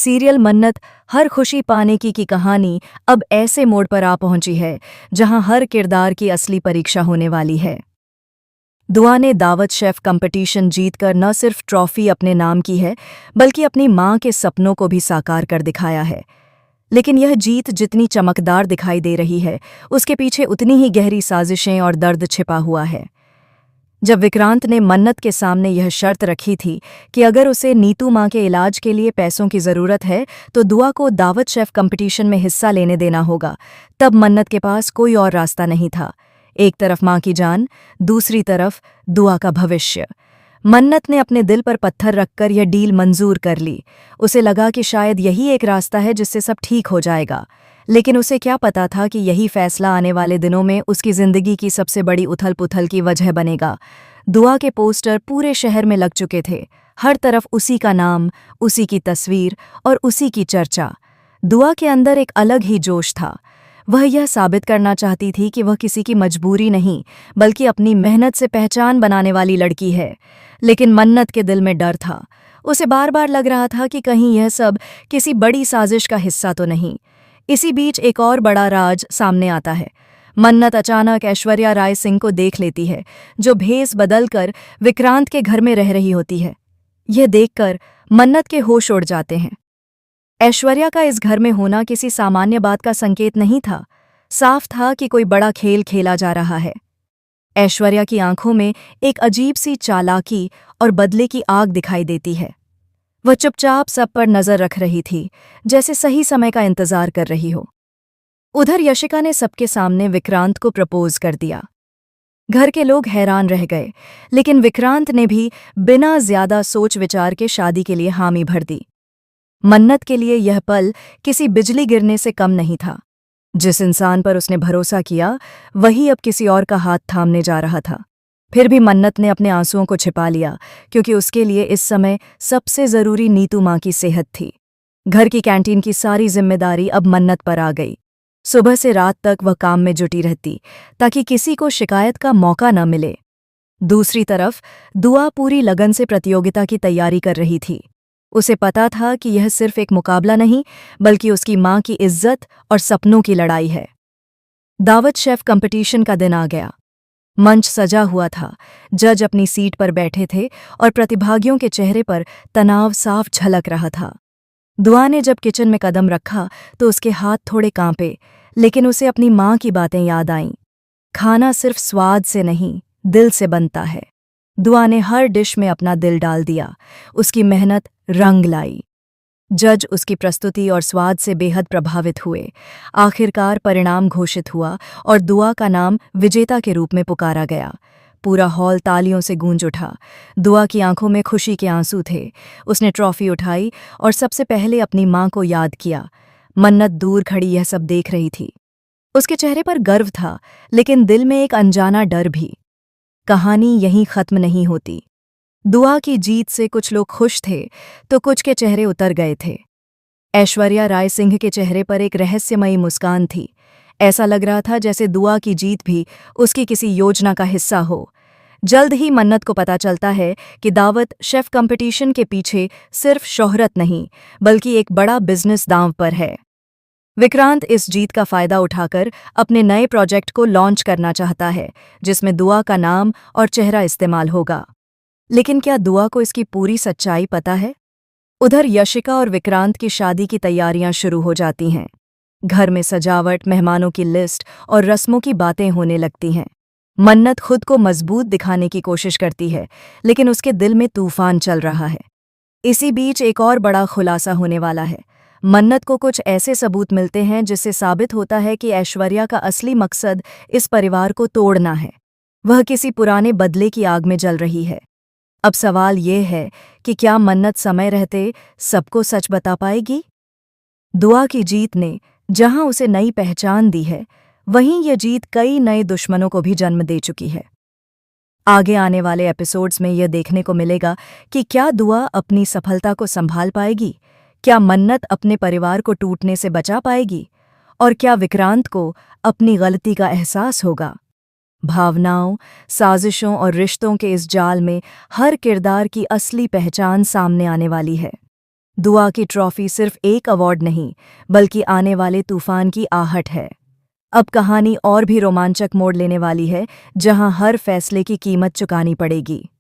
Serial मन्नत हर खुशी पाने की कहानी अब ऐसे मोड़ पर आ पहुंची है जहां हर किरदार की असली परीक्षा होने वाली है। दुआ ने दावत शेफ कंपटीशन जीतकर न सिर्फ ट्रॉफी अपने नाम की है बल्कि अपनी मां के सपनों को भी साकार कर दिखाया है। लेकिन यह जीत जितनी चमकदार दिखाई दे रही है उसके पीछे उतनी ही गहरी साजिशें और दर्द छिपा हुआ है। जब विक्रांत ने मन्नत के सामने यह शर्त रखी थी कि अगर उसे नीतू मां के इलाज के लिए पैसों की ज़रूरत है तो दुआ को दावत शेफ कंपटीशन में हिस्सा लेने देना होगा, तब मन्नत के पास कोई और रास्ता नहीं था। एक तरफ मां की जान, दूसरी तरफ दुआ का भविष्य। मन्नत ने अपने दिल पर पत्थर रखकर यह डील मंजूर कर ली। उसे लगा कि शायद यही एक रास्ता है जिससे सब ठीक हो जाएगा, लेकिन उसे क्या पता था कि यही फैसला आने वाले दिनों में उसकी जिंदगी की सबसे बड़ी उथल-पुथल की वजह बनेगा। दुआ के पोस्टर पूरे शहर में लग चुके थे, हर तरफ उसी का नाम, उसी की तस्वीर और उसी की चर्चा। दुआ के अंदर एक अलग ही जोश था। वह यह साबित करना चाहती थी कि वह किसी की मजबूरी नहीं बल्कि अपनी मेहनत से पहचान बनाने वाली लड़की है। लेकिन मन्नत के दिल में डर था। उसे बार बार लग रहा था कि कहीं यह सब किसी बड़ी साजिश का हिस्सा तो नहीं। इसी बीच एक और बड़ा राज सामने आता है। मन्नत अचानक ऐश्वर्या राय सिंह को देख लेती है, जो भेस बदलकर विक्रांत के घर में रह रही होती है। यह देखकर मन्नत के होश उड़ जाते हैं। ऐश्वर्या का इस घर में होना किसी सामान्य बात का संकेत नहीं था। साफ था कि कोई बड़ा खेल खेला जा रहा है। ऐश्वर्या की आंखों में एक अजीब सी चालाकी और बदले की आग दिखाई देती है। वह चुपचाप सब पर नजर रख रही थी, जैसे सही समय का इंतजार कर रही हो। उधर यशिका ने सबके सामने विक्रांत को प्रपोज कर दिया। घर के लोग हैरान रह गए, लेकिन विक्रांत ने भी बिना ज्यादा सोच विचार के शादी के लिए हामी भर दी। मन्नत के लिए यह पल किसी बिजली गिरने से कम नहीं था। जिस इंसान पर उसने भरोसा किया वही अब किसी और का हाथ थामने जा रहा था। फिर भी मन्नत ने अपने आंसुओं को छिपा लिया, क्योंकि उसके लिए इस समय सबसे जरूरी नीतू मां की सेहत थी। घर की कैंटीन की सारी जिम्मेदारी अब मन्नत पर आ गई। सुबह से रात तक वह काम में जुटी रहती ताकि किसी को शिकायत का मौका न मिले। दूसरी तरफ दुआ पूरी लगन से प्रतियोगिता की तैयारी कर रही थी। उसे पता था कि यह सिर्फ एक मुकाबला नहीं बल्कि उसकी मां की इज्जत और सपनों की लड़ाई है। दावत शेफ कंपटीशन का दिन आ गया। मंच सजा हुआ था, जज अपनी सीट पर बैठे थे और प्रतिभागियों के चेहरे पर तनाव साफ झलक रहा था। दुआ ने जब किचन में कदम रखा तो उसके हाथ थोड़े कांपे, लेकिन उसे अपनी मां की बातें याद आईं। खाना सिर्फ स्वाद से नहीं, दिल से बनता है। दुआ ने हर डिश में अपना दिल डाल दिया। उसकी मेहनत रंग लाई। जज उसकी प्रस्तुति और स्वाद से बेहद प्रभावित हुए। आखिरकार परिणाम घोषित हुआ और दुआ का नाम विजेता के रूप में पुकारा गया। पूरा हॉल तालियों से गूंज उठा। दुआ की आंखों में खुशी के आंसू थे। उसने ट्रॉफी उठाई और सबसे पहले अपनी मां को याद किया। मन्नत दूर खड़ी यह सब देख रही थी। उसके चेहरे पर गर्व था, लेकिन दिल में एक अनजाना डर भी। कहानी यहीं खत्म नहीं होती। दुआ की जीत से कुछ लोग खुश थे तो कुछ के चेहरे उतर गए थे। ऐश्वर्या राय सिंह के चेहरे पर एक रहस्यमयी मुस्कान थी। ऐसा लग रहा था जैसे दुआ की जीत भी उसकी किसी योजना का हिस्सा हो। जल्द ही मन्नत को पता चलता है कि दावत शेफ कंपटीशन के पीछे सिर्फ शोहरत नहीं बल्कि एक बड़ा बिजनेस दांव पर है। विक्रांत इस जीत का फायदा उठाकर अपने नए प्रोजेक्ट को लॉन्च करना चाहता है, जिसमें दुआ का नाम और चेहरा इस्तेमाल होगा। लेकिन क्या दुआ को इसकी पूरी सच्चाई पता है? उधर यशिका और विक्रांत की शादी की तैयारियां शुरू हो जाती हैं। घर में सजावट, मेहमानों की लिस्ट और रस्मों की बातें होने लगती हैं। मन्नत खुद को मजबूत दिखाने की कोशिश करती है, लेकिन उसके दिल में तूफान चल रहा है। इसी बीच एक और बड़ा खुलासा होने वाला है। मन्नत को कुछ ऐसे सबूत मिलते हैं जिससे साबित होता है कि ऐश्वर्या का असली मकसद इस परिवार को तोड़ना है। वह किसी पुराने बदले की आग में जल रही है। अब सवाल ये है कि क्या मन्नत समय रहते सबको सच बता पाएगी? दुआ की जीत ने जहां उसे नई पहचान दी है, वहीं यह जीत कई नए दुश्मनों को भी जन्म दे चुकी है। आगे आने वाले एपिसोड्स में यह देखने को मिलेगा कि क्या दुआ अपनी सफलता को संभाल पाएगी, क्या मन्नत अपने परिवार को टूटने से बचा पाएगी, और क्या विक्रांत को अपनी गलती का एहसास होगा। भावनाओं, साजिशों और रिश्तों के इस जाल में हर किरदार की असली पहचान सामने आने वाली है। दुआ की ट्रॉफी सिर्फ एक अवार्ड नहीं, बल्कि आने वाले तूफान की आहट है। अब कहानी और भी रोमांचक मोड़ लेने वाली है, जहां हर फैसले की कीमत चुकानी पड़ेगी।